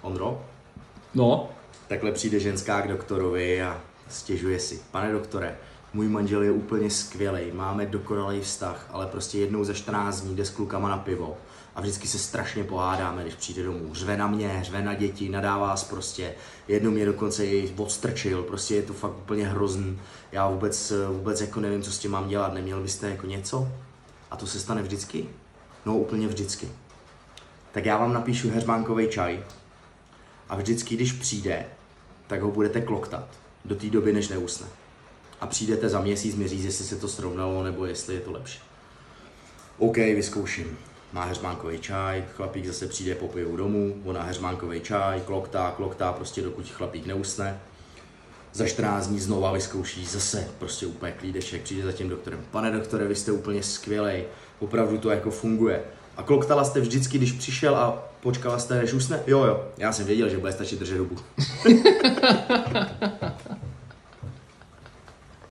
Ondro? No. Takhle přijde ženská k doktorovi a stěžuje si. Pane doktore, můj manžel je úplně skvělej, máme dokonalý vztah, ale prostě jednou za 14 dní jde s klukama na pivo a vždycky se strašně pohádáme, když přijde domů. Řve na mě, řve na děti, nadává prostě. Jednou mě dokonce jej odstrčil, prostě je to fakt úplně hrozný. Já vůbec jako nevím, co s tím mám dělat, neměl byste jako něco? A to se stane vždycky? No úplně vždycky. Tak já vám napíšu heřmánkový čaj a vždycky, když přijde, tak ho budete kloktat do té doby, než neusne. A přijdete za měsíc mi říct, jestli se to srovnalo, nebo jestli je to lepší. OK, vyzkouším. Má heřmánkový čaj, chlapík zase přijde po pivu domů, on má heřmánkový čaj, kloktá, prostě dokud chlapík neusne. Za 14 dní znova vyzkouší zase prostě úplně klídeček, přijde za tím doktorem. Pane doktore, vy jste úplně skvělej, opravdu to jako funguje. A kloktala jste vždycky, když přišel a počkala jste, než usne? Jo, já jsem věděl, že bude stačit držet hubu.